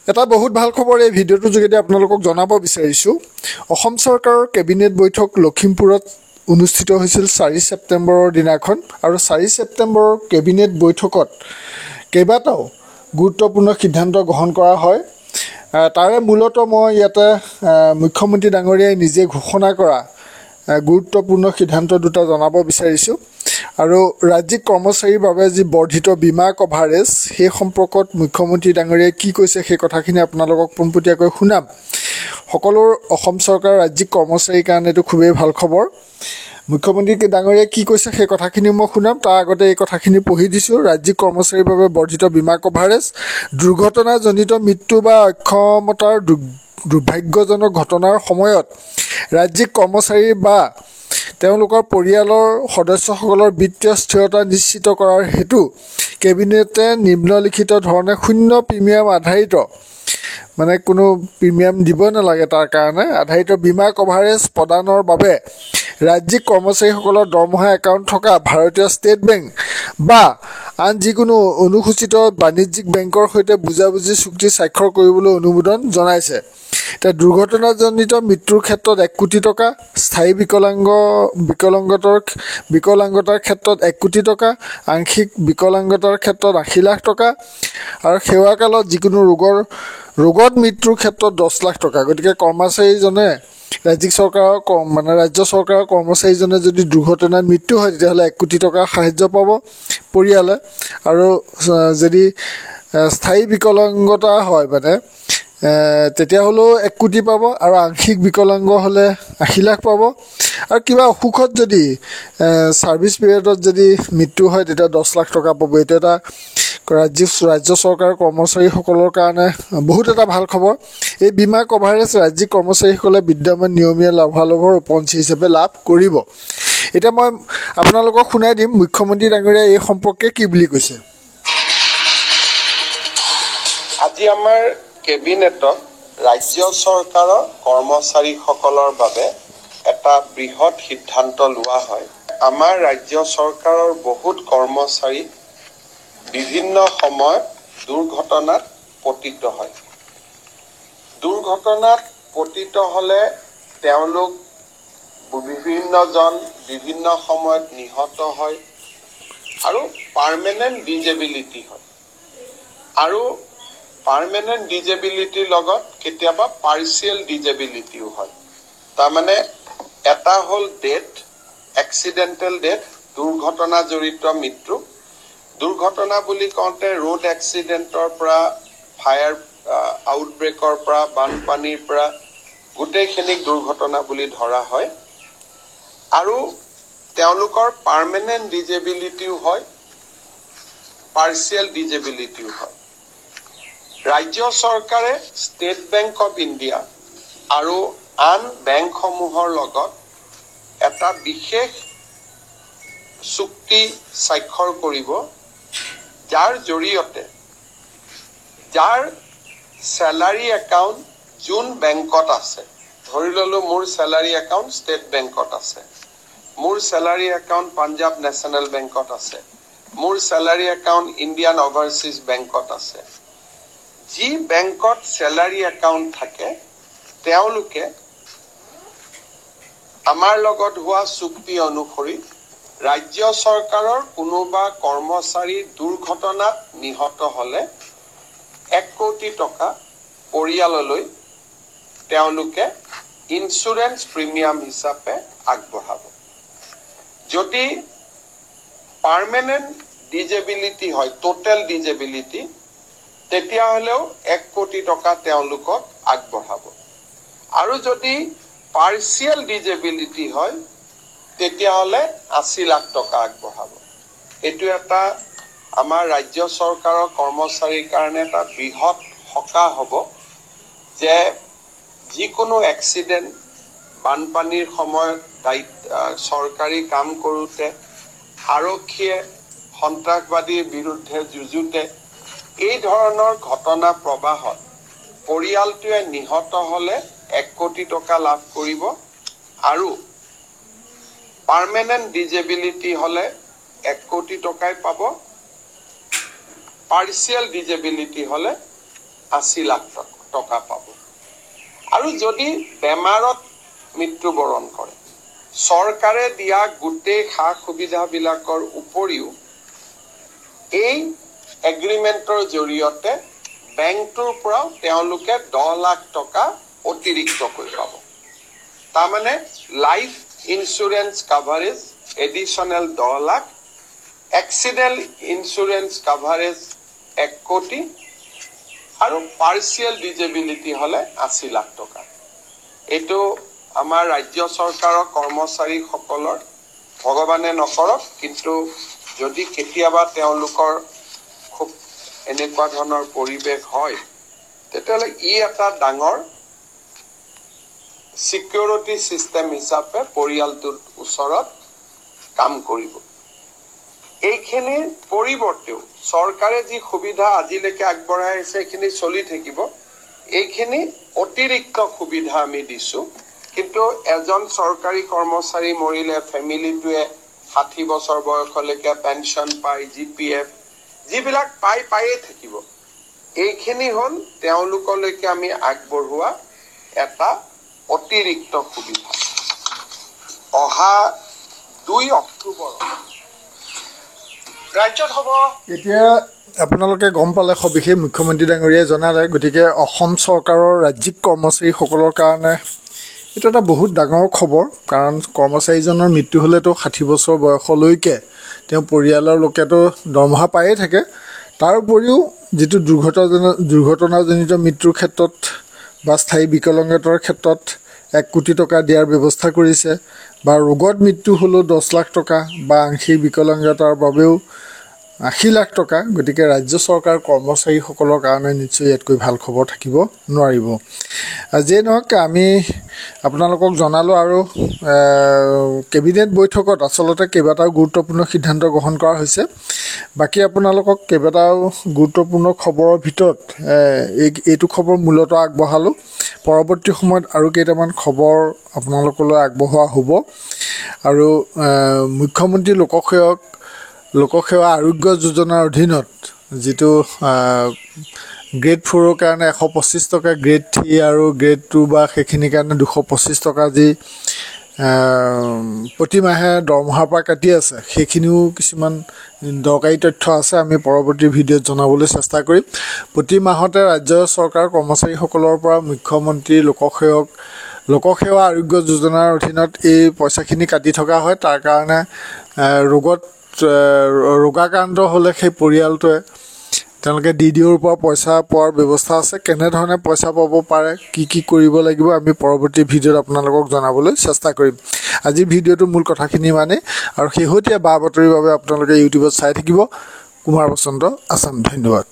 এটা বহুত ভাল খবৰ এই ভিডিঅ'টোৰ যোগেদি আপোনালোকক জনাব বিচাৰিছোঁ। অসম চৰকাৰৰ কেবিনেট বৈঠক লখিমপুৰত অনুষ্ঠিত হৈছিল 4 ছেপ্টেম্বৰৰ দিনাখন আৰু 4 ছেপ্টেম্বৰৰ কেবিনেট বৈঠকত কেইবাটাও গুৰুত্বপূৰ্ণ সিদ্ধান্ত গ্ৰহণ কৰা হয়। তাৰে মূলতঃ মই ইয়াতে মুখ্যমন্ত্ৰী ডাঙৰীয়াই নিজে ঘোষণা কৰা গুৰুত্বপূৰ্ণ সিদ্ধান্ত দুটা জনাব বিচাৰিছোঁ। আৰু ৰাজ্যিক কৰ্মচাৰীৰ বাবে যি বৰ্ধিত বীমা কভাৰেজ সেই সম্পৰ্কত মুখ্যমন্ত্ৰী ডাঙৰীয়াই কি কৈছে সেই কথাখিনি আপোনালোকক পোনপটীয়াকৈ শুনাম। সকলো অসম চৰকাৰৰ ৰাজ্যিক কৰ্মচাৰীৰ কাৰণে এইটো খুবেই ভাল খবৰ। মুখ্যমন্ত্ৰী ডাঙৰীয়াই কি কৈছে সেই কথাখিনি মই শুনাম। তাৰ আগতে এই কথাখিনি পঢ়ি দিছোঁ। ৰাজ্যিক কৰ্মচাৰীৰ বাবে বৰ্ধিত বীমা কভাৰেজ, দুৰ্ঘটনাজনিত মৃত্যু বা অক্ষমতাৰ দুৰ্ভাগ্যজনক ঘটনাৰ সময়ত ৰাজ্যিক কৰ্মচাৰী বা তেওঁলোকৰ পৰিয়ালৰ সদস্যসকলৰ বিত্তীয় স্থিৰতা নিশ্চিত কৰাৰ হেতু কেবিনেটে নিম্নলিখিত ধৰণে শূন্য প্ৰিমিয়াম আধাৰিত কোনো প্ৰিমিয়াম দিব নালাগে তাৰ কাৰণে আধাৰিত বীমা কভাৰেজ প্ৰদানৰ বাবে ৰাজ্যিক কৰ্মচাৰীসকলৰ দৰমহা একাউণ্ট থকা ভাৰতীয় ষ্টেট বেংক বা আন যিকোনো অনুসূচিত বাণিজ্যিক বেংকৰ সৈতে বুজাবুজি চুক্তি স্বাক্ষৰ কৰিবলৈ অনুমোদন জনাইছে। এতিয়া দুৰ্ঘটনাজনিত মৃত্যুৰ ক্ষেত্ৰত 1 কোটি টকা, স্থায়ী বিকলাংগতাৰ ক্ষেত্ৰত 1 কোটি টকা, আংশিক বিকলাংগতাৰ ক্ষেত্ৰত 80 লাখ টকা আৰু সেৱাকালত যিকোনো ৰোগত মৃত্যুৰ ক্ষেত্ৰত 10 লাখ টকা। গতিকে কৰ্মচাৰীজনে ৰাজ্য চৰকাৰৰ কৰ্মচাৰীজনে যদি দুৰ্ঘটনাত মৃত্যু হয় তেতিয়াহ'লে 1 কোটি টকা সাহায্য পাব পৰিয়ালে। আৰু যদি স্থায়ী বিকলাংগতা হয় তেতিয়াহ'লেও 1 কোটি পাব আৰু আংশিক বিকলাংগ হ'লে 80 লাখ পাব। আৰু কিবা অসুখত যদি ছাৰ্ভিচ পিৰিয়ডত যদি মৃত্যু হয় তেতিয়া 10 লাখ টকা পাব। এইটো এটা ৰাজ্য চৰকাৰৰ কৰ্মচাৰীসকলৰ কাৰণে বহুত এটা ভাল খবৰ। এই বীমা কভাৰেজ ৰাজ্যিক কৰ্মচাৰীসকলে বিদ্যমান নিয়মীয়া লাভালাভৰ উপঞ্চি হিচাপে লাভ কৰিব। এতিয়া মই আপোনালোকক শুনাই দিম মুখ্যমন্ত্ৰী ডাঙৰীয়াই এই সম্পৰ্কে কি বুলি কৈছে। আজি আমাৰ কেবিনেটত ৰাজ্য চৰকাৰৰ কৰ্মচাৰীসকলৰ বাবে এটা বৃহৎ সিদ্ধান্ত লোৱা হয়। আমাৰ ৰাজ্য চৰকাৰৰ বহুত কৰ্মচাৰী বিভিন্ন সময়ত দুৰ্ঘটনাত পতিত হয়। দুৰ্ঘটনাত পতিত হ'লে তেওঁলোক বিভিন্ন সময়ত নিহত হয় আৰু পাৰ্মানেণ্ট ডিজেবিলিটি হয়। আৰু পাৰ্মানেণ্ট ডিজেবিলিটিৰ লগত কেতিয়াবা পাৰ্চিয়েল ডিজেবিলিটিও হয়। তাৰমানে এটা হ'ল ডেথ, এক্সিডেণ্টেল ডেথ, দুৰ্ঘটনাজনিত মৃত্যু। দুৰ্ঘটনা বুলি কওঁতে ৰোড এক্সিডেণ্টৰ পৰা, ফায়াৰ আউটব্ৰেকৰ পৰা, বানপানীৰ পৰা গোটেইখিনিক দুৰ্ঘটনা বুলি ধৰা হয়। আৰু তেওঁলোকৰ পাৰ্মানেণ্ট ডিজেবিলিটিও হয়, পাৰ্চিয়েল ডিজেবিলিটিও হয়। ৰাজ্য চৰকাৰে ষ্টেট বেংক অৱ ইণ্ডিয়া আৰু আন বেংকসমূহৰ লগত এটা বিশেষ চুক্তি স্বাক্ষৰ কৰিব, যাৰ জৰিয়তে যাৰ চেলাৰী একাউণ্ট যোন বেংকত আছে, ধৰি ল'লোঁ মোৰ চেলাৰী একাউণ্ট ষ্টেট বেংকত আছে, মোৰ চেলাৰী একাউণ্ট পাঞ্জাৱ নেশ্যনেল বেংকত আছে, মোৰ চেলাৰী একাউণ্ট ইণ্ডিয়ান অভাৰচিজ বেংকত আছে। যি বেংকত চেলাৰী একাউণ্ট থাকে তেওঁলোকে আমাৰ লগত হোৱা চুক্তি অনুসৰি ৰাজ্য চৰকাৰৰ কোনোবা কৰ্মচাৰী দুৰ্ঘটনাত নিহত হ'লে 1 কোটি টকা পৰিয়াললৈ তেওঁলোকে ইঞ্চুৰেঞ্চ প্ৰিমিয়াম হিচাপে আগবঢ়াব। যদি পাৰ্মানেণ্ট ডিজেবিলিটি হয়, টোটেল ডিজেবিলিটি, তেতিয়াহ'লেও 1 কোটি টকা তেওঁলোকক আগবঢ়াব। আৰু যদি পাৰ্চিয়েল ডিজেবিলিটি হয় তেতিয়াহ'লে 80 লাখ টকা আগবঢ়াব। এইটো এটা আমাৰ ৰাজ্য চৰকাৰৰ কৰ্মচাৰীৰ কাৰণে এটা বৃহৎ সকাহ হ'ব যে যিকোনো এক্সিডেণ্ট, বানপানীৰ সময়ত চৰকাৰী কাম কৰোঁতে, আৰক্ষীয়ে সন্ত্ৰাসবাদীৰ বিৰুদ্ধে যুঁজোতে এই ধৰণৰ ঘটনা প্ৰবাহত পৰিয়ালটোৱে নিহত হ'লে 1 কোটি টকা লাভ কৰিব আৰু পাৰ্মানেণ্ট ডিজেবিলিটি হ'লে 1 কোটি টকাই পাব, পাৰ্চিয়েল ডিজেবিলিটি হ'লে 80 লাখ টকা পাব। আৰু যদি বেমাৰত মৃত্যুবৰণ কৰে, চৰকাৰে দিয়া গোটেই সা সুবিধাবিলাকৰ উপৰিও এই এগ্ৰিমেণ্টৰ জৰিয়তে বেংকটোৰ পৰাও তেওঁলোকে 10 লাখ টকা অতিৰিক্তকৈ পাব। তাৰমানে life insurance coverage additional 10 lakh, accident insurance coverage 1 কোটি আৰু পাৰ্চিয়েল ডিজেবিলিটি হ'লে 80 লাখ টকা। এইটো আমাৰ ৰাজ্য চৰকাৰৰ কৰ্মচাৰীসকলৰ ভগৱানে নকৰক, কিন্তু যদি কেতিয়াবা তেওঁলোকৰ খুব এনেকুৱা ধৰণৰ পৰিৱেশ হয়, তেতিয়াহ'লে ই এটা ডাঙৰ ছিকিউৰিটি ছিষ্টেম হিচাপে পৰিয়ালটোৰ ওচৰত কাম কৰিব। এইখিনিৰ পৰিৱৰ্তেও চৰকাৰে যি সুবিধা আজিলৈকে আগবঢ়াই আহিছে এইখিনি চলি থাকিব। এইখিনি অতিৰিক্ত সুবিধা আমি দিছোঁ, কিন্তু এজন চৰকাৰী কৰ্মচাৰী মৰিলে ফেমিলিটোৱে 60 বছৰ বয়সলৈকে পেঞ্চন পায়, GPF যিবিলাক পায়ে থাকিব। এইখিনি হ'ল তেওঁলোকলৈকে আমি আগবঢ়োৱা এটা অতিৰিক্ত সুবিধা। অহা 2 অক্টোবৰ ৰাজ্যত হ'ব। এতিয়া আপোনালোকে গম পালে সবিশেষ মুখ্যমন্ত্ৰী ডাঙৰীয়াই জনালে। গতিকে অসম চৰকাৰৰ ৰাজ্যিক কৰ্মচাৰীসকলৰ কাৰণে এইটো এটা বহুত ডাঙৰ খবৰ, কাৰণ কৰ্মচাৰীজনৰ মৃত্যু হ'লেতো 60 বছৰ বয়সলৈকে তেওঁ পৰিয়ালৰ লোকেতো দৰমহা পায়েই থাকে। তাৰ উপৰিও যিটো দুৰ্ঘটনাজনিত মৃত্যুৰ ক্ষেত্ৰত বা স্থায়ী বিকলাংগতাৰ ক্ষেত্ৰত 1 কোটি টকা দিয়াৰ ব্যৱস্থা কৰিছে, বা ৰোগত মৃত্যু হ'লেও 10 লাখ টকা, বা আংশিক বিকলাংগতাৰ বাবেও 80 লাখ টকা। গতিকে ৰাজ্য চৰকাৰ কৰ্মচাৰীসকলৰ কাৰণে নিশ্চয় ইয়াতকৈ ভাল খবৰ থাকিব নোৱাৰিব। যিয়ে নহওক, আমি আপোনালোকক জনালোঁ। আৰু কেবিনেট বৈঠকত আচলতে কেইবাটাও গুৰুত্বপূৰ্ণ সিদ্ধান্ত গ্ৰহণ কৰা হৈছে। বাকী আপোনালোকক কেইবাটাও গুৰুত্বপূৰ্ণ খবৰৰ ভিতৰত এইটো খবৰ মূলতঃ আগবঢ়ালোঁ। পৰৱৰ্তী সময়ত আৰু কেইটামান খবৰ আপোনালোকলৈ আগবঢ়োৱা হ'ব। আৰু মুখ্যমন্ত্ৰী লোকসেৱা আৰোগ্য যোজনাৰ অধীনত যিটো গ্ৰেড 4ৰ কাৰণে 125 টকা, গ্ৰেড 3 আৰু গ্ৰেড 2 বা সেইখিনিৰ কাৰণে 225 টকা যি প্ৰতিমাহে দৰমহাৰ পৰা কাটি আছে, সেইখিনিও কিছুমান দৰকাৰী তথ্য আছে। আমি পৰৱৰ্তী ভিডিঅ'ত জনাবলৈ চেষ্টা কৰিম। প্ৰতি মাহতে ৰাজ্য চৰকাৰ কৰ্মচাৰীসকলৰ পৰা মুখ্যমন্ত্ৰী লোকসেৱা আৰোগ্য যোজনাৰ অধীনত এই পইচাখিনি কাটি থকা হয়। তাৰ কাৰণে ৰোগাক্ৰান্ত হ'লে সেই পৰিয়ালটোৱে তেওঁলোকে DDOৰ পৰা পইচা পোৱাৰ ব্যৱস্থা আছে। কেনেধৰণে পইচা পাব পাৰে, কি কৰিব লাগিব, আমি পৰৱৰ্তী ভিডিঅ'ত আপোনালোকক জনাবলৈ চেষ্টা কৰিম। আজিৰ ভিডিঅ'টো মূল কথাখিনি মানে, আৰু শেহতীয়া বা বাতৰিৰ বাবে আপোনালোকে ইউটিউবত চাই থাকিব কুমাৰ বসন্ত আছাম। ধন্যবাদ।